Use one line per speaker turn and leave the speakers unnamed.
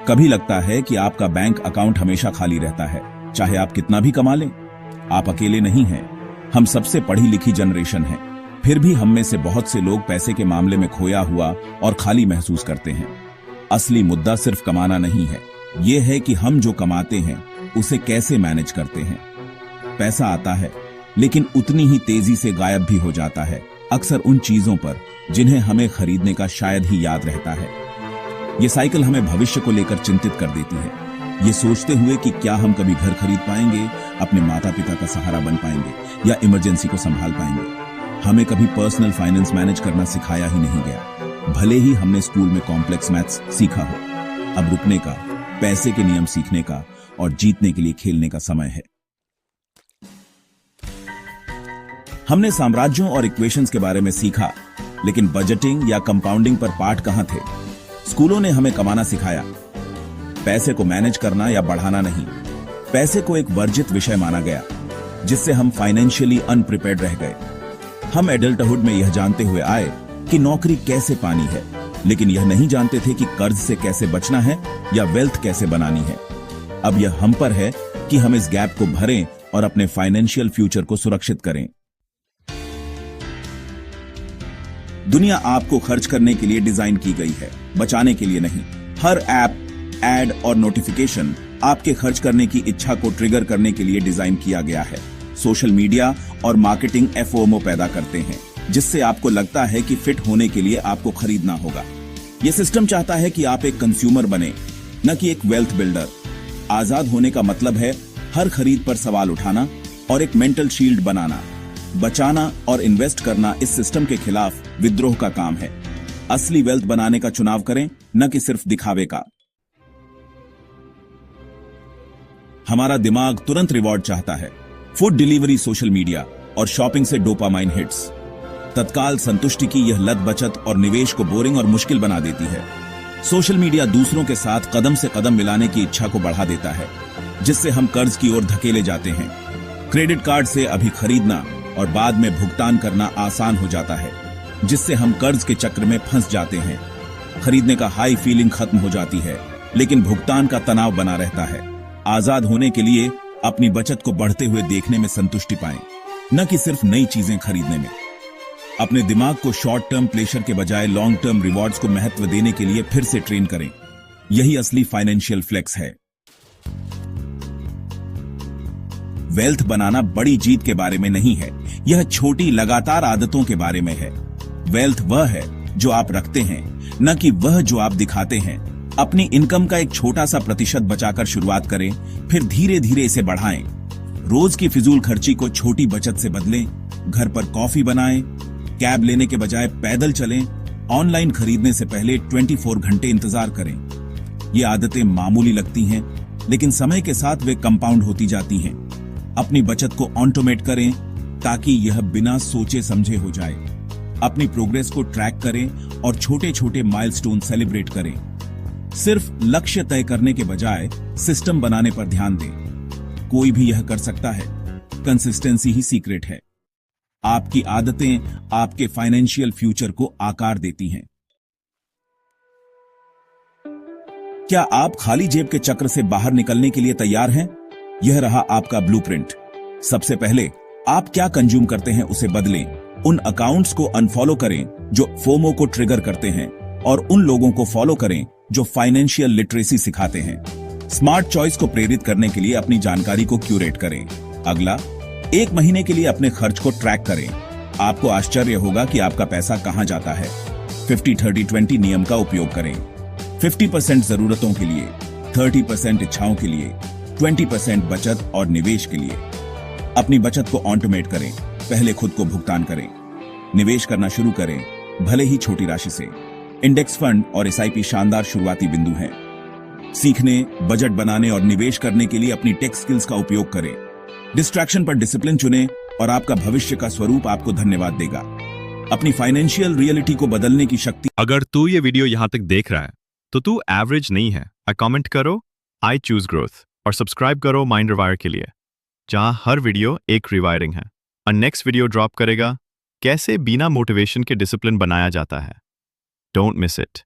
कभी लगता है कि आपका बैंक अकाउंट हमेशा खाली रहता है, चाहे आप कितना भी कमा लें। आप अकेले नहीं हैं, हम सबसे पढ़ी लिखी जनरेशन हैं। फिर भी हम में से बहुत से लोग पैसे के मामले में खोया हुआ और खाली महसूस करते हैं। असली मुद्दा सिर्फ कमाना नहीं है, यह है कि हम जो कमाते हैं उसे कैसे मैनेज करते हैं। पैसा आता है लेकिन उतनी ही तेजी से गायब भी हो जाता है, अक्सर उन चीजों पर जिन्हें हमें खरीदने का शायद ही याद रहता है। ये साइकिल हमें भविष्य को लेकर चिंतित कर देती है, ये सोचते हुए कि क्या हम कभी घर खरीद पाएंगे, अपने माता पिता का सहारा बन पाएंगे या इमरजेंसी को संभाल पाएंगे। हमें कभी पर्सनल फाइनेंस मैनेज करना सिखाया ही नहीं गया, भले ही हमने स्कूल में कॉम्प्लेक्स मैथ्स सीखा हो। अब रुकने का, पैसे के नियम सीखने का और जीतने के लिए खेलने का समय है। हमने साम्राज्यों और इक्वेशंस के बारे में सीखा, लेकिन बजटिंग या कंपाउंडिंग पर पाठ कहां थे। स्कूलों ने हमें कमाना सिखाया, पैसे को मैनेज करना या बढ़ाना नहीं। पैसे को एक वर्जित विषय माना गया, जिससे हम फाइनेंशियली अनप्रिपेयर्ड रह गए। हम एडल्टहुड में यह जानते हुए आए कि नौकरी कैसे पानी है, लेकिन यह नहीं जानते थे कि कर्ज से कैसे बचना है या वेल्थ कैसे बनानी है। अब यह हम पर है कि हम इस गैप को भरें और अपने फाइनेंशियल फ्यूचर को सुरक्षित करें। दुनिया आपको खर्च करने के लिए डिजाइन की गई है, बचाने के लिए नहीं। हर ऐप, एड और नोटिफिकेशन आपके खर्च करने की इच्छा को ट्रिगर करने के लिए डिजाइन किया गया है। सोशल मीडिया और मार्केटिंग एफओएमओ पैदा करते हैं, जिससे आपको लगता है कि फिट होने के लिए आपको खरीदना होगा। यह सिस्टम चाहता है कि आप एक कंज्यूमर बने, न कि एक वेल्थ बिल्डर। आजाद होने का मतलब है हर खरीद पर सवाल उठाना और एक मेंटल शील्ड बनाना। बचाना और इन्वेस्ट करना इस सिस्टम के खिलाफ विद्रोह का काम है। असली वेल्थ बनाने का चुनाव करें, न कि सिर्फ दिखावे का। हमारा दिमाग तुरंत रिवॉर्ड चाहता है। फूड डिलीवरी, सोशल मीडिया और शॉपिंग से डोपामाइन हिट्स। तत्काल संतुष्टि की यह लत बचत और निवेश को बोरिंग और मुश्किल बना देती है। सोशल मीडिया दूसरों के साथ कदम से कदम मिलाने की इच्छा को बढ़ा देता है, जिससे हम कर्ज की ओर धकेले जाते हैं। क्रेडिट कार्ड से अभी खरीदना और बाद में भुगतान करना आसान हो जाता है, जिससे हम कर्ज के चक्र में फंस जाते हैं। खरीदने का हाई फीलिंग खत्म हो जाती है, लेकिन भुगतान का तनाव बना रहता है। आजाद होने के लिए अपनी बचत को बढ़ते हुए देखने में संतुष्टि पाएं, न कि सिर्फ नई चीजें खरीदने में। अपने दिमाग को शॉर्ट टर्म प्लेजर के बजाय लॉन्ग टर्म रिवॉर्ड्स को महत्व देने के लिए फिर से ट्रेन करें। यही असली फाइनेंशियल फ्लेक्स है। वेल्थ बनाना बड़ी जीत के बारे में नहीं है, यह छोटी लगातार आदतों के बारे में है। वेल्थ वह है जो आप रखते हैं, न कि वह जो आप दिखाते हैं। अपनी इनकम का एक छोटा सा प्रतिशत बचाकर शुरुआत करें, फिर धीरे धीरे इसे बढ़ाएं। रोज की फिजूल खर्ची को छोटी बचत से बदलें। घर पर कॉफी बनाएं, कैब लेने के बजाय पैदल चलें, ऑनलाइन खरीदने से पहले 24 घंटे इंतजार करें। ये आदतें मामूली लगती हैं, लेकिन समय के साथ वे कंपाउंड होती जाती हैं। अपनी बचत को ऑटोमेट करें ताकि यह बिना सोचे समझे हो जाए। अपनी प्रोग्रेस को ट्रैक करें और छोटे छोटे माइलस्टोन सेलिब्रेट करें। सिर्फ लक्ष्य तय करने के बजाय सिस्टम बनाने पर ध्यान दें। कोई भी यह कर सकता है, कंसिस्टेंसी ही सीक्रेट है। आपकी आदतें आपके फाइनेंशियल फ्यूचर को आकार देती हैं। क्या आप खाली जेब के चक्र से बाहर निकलने के लिए तैयार हैं? यह रहा आपका ब्लूप्रिंट। सबसे पहले आप क्या कंज्यूम करते हैं उसे बदलें। उन अकाउंट्स को अनफॉलो करें जो फोमो को ट्रिगर करते हैं, और उन लोगों को फॉलो करें जो फाइनेंशियल लिटरेसी सिखाते हैं। स्मार्ट चॉइस को प्रेरित करने के लिए अपनी जानकारी को क्यूरेट करें। अगला, 1 महीने के लिए अपने खर्च को ट्रैक करें। आपको आश्चर्य होगा कि आपका पैसा कहां जाता है। 50-30-20 नियम का उपयोग करें। 50% जरूरतों के लिए, 30% इच्छाओं के लिए, 20% बचत और निवेश के लिए। अपनी बचत को ऑटोमेट करें। पहले खुद को भुगतान करें। निवेश करना शुरू करें, भले ही छोटी राशि से। इंडेक्स फंड और एसआईपी शानदार शुरुआती बिंदु हैं। सीखने, बजट बनाने और निवेश करने के लिए अपनी टेक स्किल्स का उपयोग करें। डिस्ट्रैक्शन पर डिसिप्लिन चुनें और आपका भविष्य का स्वरूप आपको धन्यवाद देगा। अपनी फाइनेंशियल रियलिटी को बदलने की शक्ति।
अगर तू ये वीडियो यहां तक देख रहा है तो तू एवरेज नहीं है। कमेंट करो आई चूज ग्रोथ और सब्सक्राइब करो माइंड रिवायर के लिए, जहां हर वीडियो एक रिवायरिंग है। और नेक्स्ट वीडियो ड्रॉप करेगा कैसे बिना मोटिवेशन के डिसिप्लिन बनाया जाता है। Don't miss it.